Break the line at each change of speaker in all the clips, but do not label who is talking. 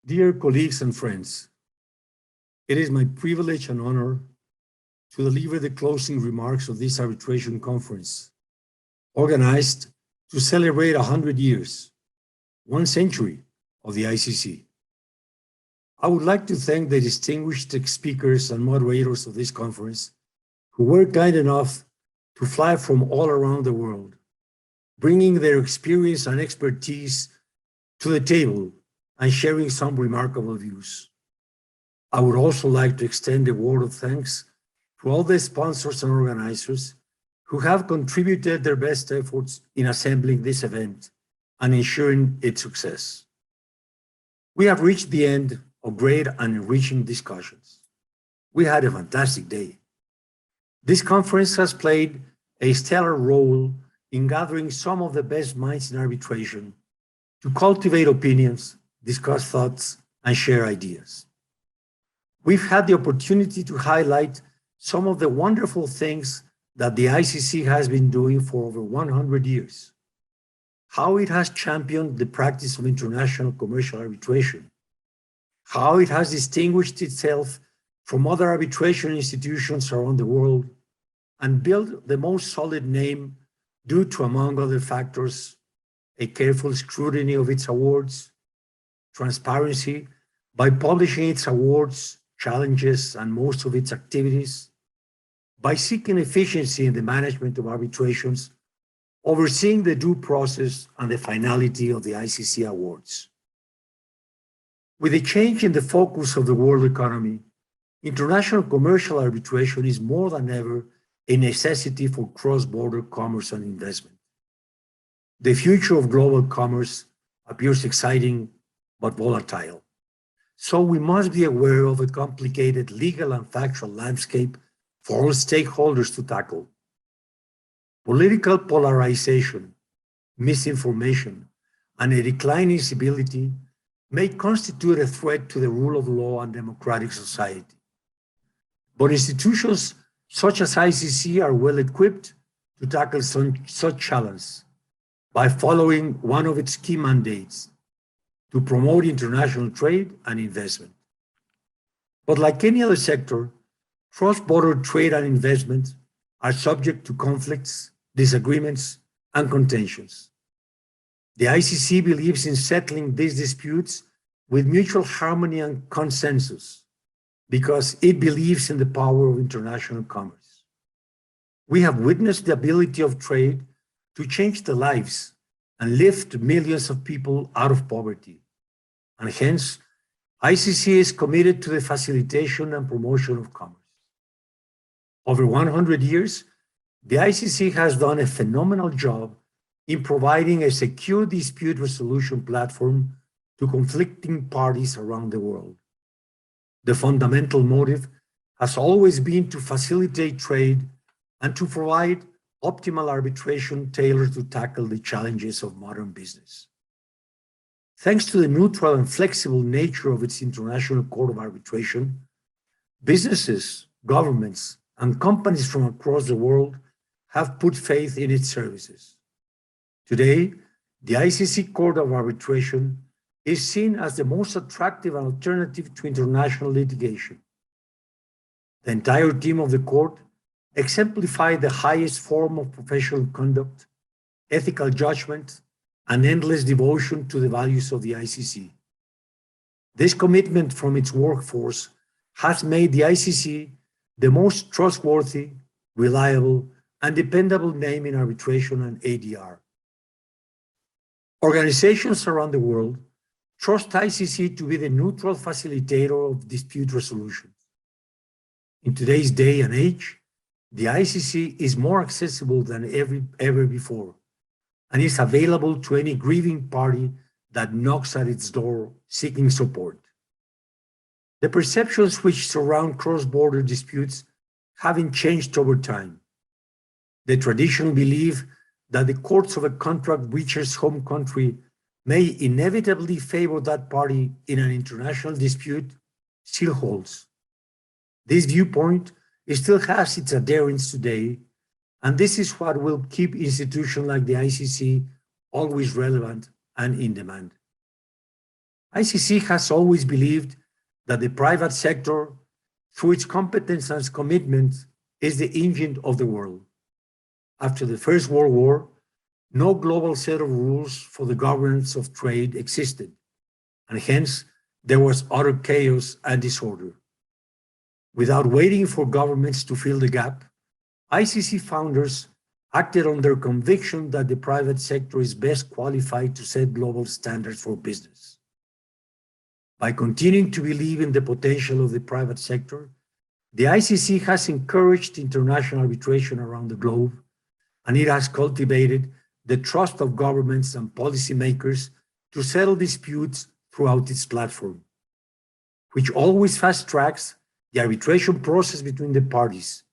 Dear colleagues and friends, it is my privilege and honor to deliver the closing remarks of this arbitration conference, organized to celebrate 100 years, 1 century of the ICC. I would like to thank the distinguished speakers and moderators of this conference who were kind enough to fly from all around the world, bringing their experience and expertise to the table and sharing some remarkable views. I would also like to extend a word of thanks to all the sponsors and organizers who have contributed their best efforts in assembling this event and ensuring its success. We have reached the end of great and enriching discussions. We had a fantastic day. This conference has played a stellar role in gathering some of the best minds in arbitration to cultivate opinions, discuss thoughts, and share ideas. We've had the opportunity to highlight some of the wonderful things that the ICC has been doing for over 100 years, how it has championed the practice of international commercial arbitration, how it has distinguished itself from other arbitration institutions around the world, and built the most solid name due to, among other factors, a careful scrutiny of its awards, transparency by publishing its awards, challenges, and most of its activities, by seeking efficiency in the management of arbitrations, overseeing the due process and the finality of the ICC awards. With the change in the focus of the world economy, international commercial arbitration is more than ever a necessity for cross-border commerce and investment. The future of global commerce appears exciting but volatile. So we must be aware of a complicated legal and factual landscape for all stakeholders to tackle. Political polarization, misinformation, and a declining civility may constitute a threat to the rule of law and democratic society. But institutions such as ICC are well equipped to tackle such challenges by following one of its key mandates, to promote international trade and investment. But like any other sector, cross-border trade and investment are subject to conflicts, disagreements, and contentions. The ICC believes in settling these disputes with mutual harmony and consensus because it believes in the power of international commerce. We have witnessed the ability of trade to change the lives and lift millions of people out of poverty. And hence, ICC is committed to the facilitation and promotion of commerce. Over 100 years, the ICC has done a phenomenal job in providing a secure dispute resolution platform to conflicting parties around the world. The fundamental motive has always been to facilitate trade and to provide optimal arbitration tailored to tackle the challenges of modern business. Thanks to the neutral and flexible nature of its International Court of Arbitration, businesses, governments, and companies from across the world have put faith in its services. Today, the ICC Court of Arbitration is seen as the most attractive alternative to international litigation. The entire team of the court exemplified the highest form of professional conduct, ethical judgment, and endless devotion to the values of the ICC. This commitment from its workforce has made the ICC the most trustworthy, reliable, and dependable name in arbitration and ADR. Organizations around the world trust ICC to be the neutral facilitator of dispute resolution. In today's day and age, the ICC is more accessible than ever before, and is available to any grieving party that knocks at its door seeking support. The perceptions which surround cross-border disputes haven't changed over time. The traditional belief that the courts of a contract breacher's home country may inevitably favor that party in an international dispute still holds. This viewpoint still has its adherents today, and this is what will keep institutions like the ICC always relevant and in demand. ICC has always believed that the private sector, through its competence and commitment, is the engine of the world. After the First World War, no global set of rules for the governance of trade existed, and hence there was utter chaos and disorder. Without waiting for governments to fill the gap, ICC founders acted on their conviction that the private sector is best qualified to set global standards for business. By continuing to believe in the potential of the private sector, the ICC has encouraged international arbitration around the globe, and it has cultivated the trust of governments and policymakers to settle disputes throughout its platform, which always fast-tracks the arbitration process between the parties,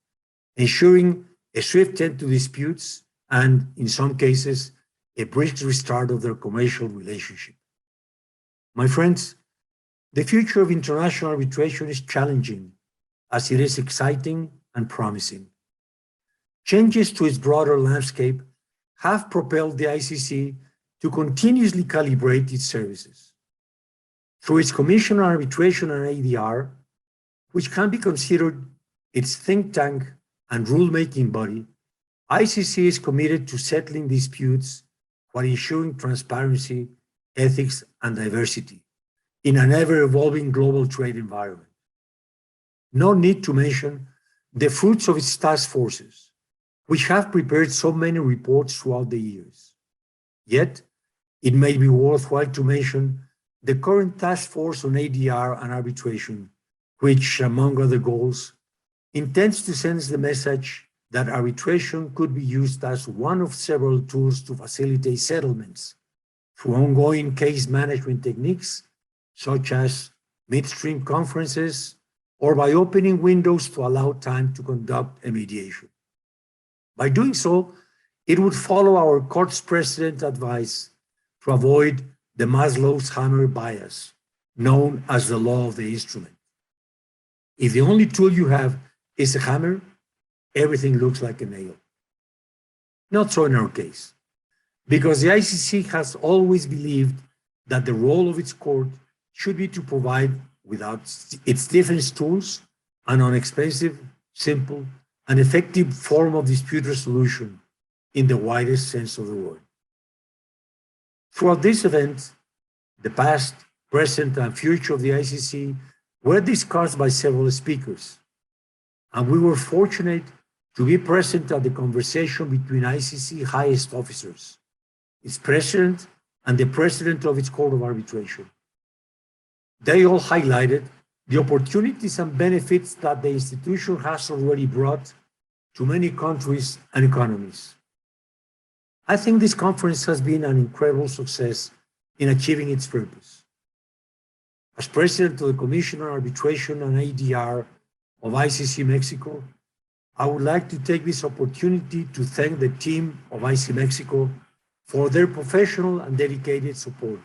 ensuring a swift end to disputes and, in some cases, a brisk restart of their commercial relationship. My friends, the future of international arbitration is challenging, as it is exciting and promising. Changes to its broader landscape have propelled the ICC to continuously calibrate its services. Through its Commission on Arbitration and ADR, which can be considered its think tank and rulemaking body, ICC is committed to settling disputes while ensuring transparency, ethics, and diversity in an ever-evolving global trade environment. No need to mention the fruits of its task forces, which have prepared so many reports throughout the years. Yet, it may be worthwhile to mention the current task force on ADR and arbitration, which, among other goals, intends to send the message that arbitration could be used as one of several tools to facilitate settlements through ongoing case management techniques, such as midstream conferences, or by opening windows to allow time to conduct a mediation. By doing so, it would follow our court's precedent advice to avoid the Maslow's hammer bias, known as the law of the instrument. If the only tool you have is a hammer, everything looks like a nail. Not so in our case, because the ICC has always believed that the role of its court should be to provide, without its different tools, an inexpensive, simple, and effective form of dispute resolution in the widest sense of the word. Throughout this event, the past, present, and future of the ICC were discussed by several speakers, and we were fortunate to be present at the conversation between ICC highest officers, its president, and the president of its Court of Arbitration. They all highlighted the opportunities and benefits that the institution has already brought to many countries and economies. I think this conference has been an incredible success in achieving its purpose. As president of the Commission on Arbitration and ADR of ICC Mexico, I would like to take this opportunity to thank the team of ICC Mexico for their professional and dedicated support.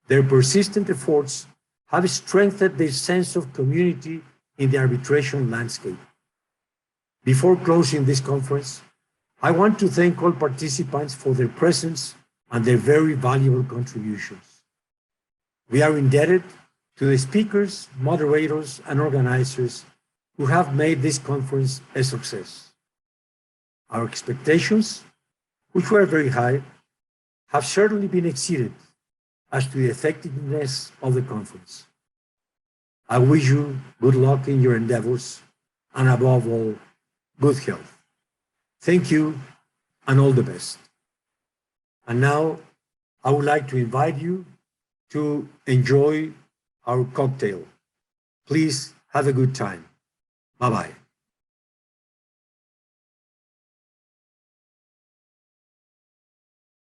Their persistent efforts have strengthened their sense of community in the arbitration landscape. Before closing this conference, I want to thank all participants for their presence and their very valuable contributions. We are indebted to the speakers, moderators, and organizers who have made this conference a success. Our expectations, which were very high, have certainly been exceeded as to the effectiveness of the conference. I wish you good luck in your endeavors, and above all, good health. Thank you, and all the best. And now, I would like to invite you to enjoy our cocktail. Please have a good time. Bye-bye.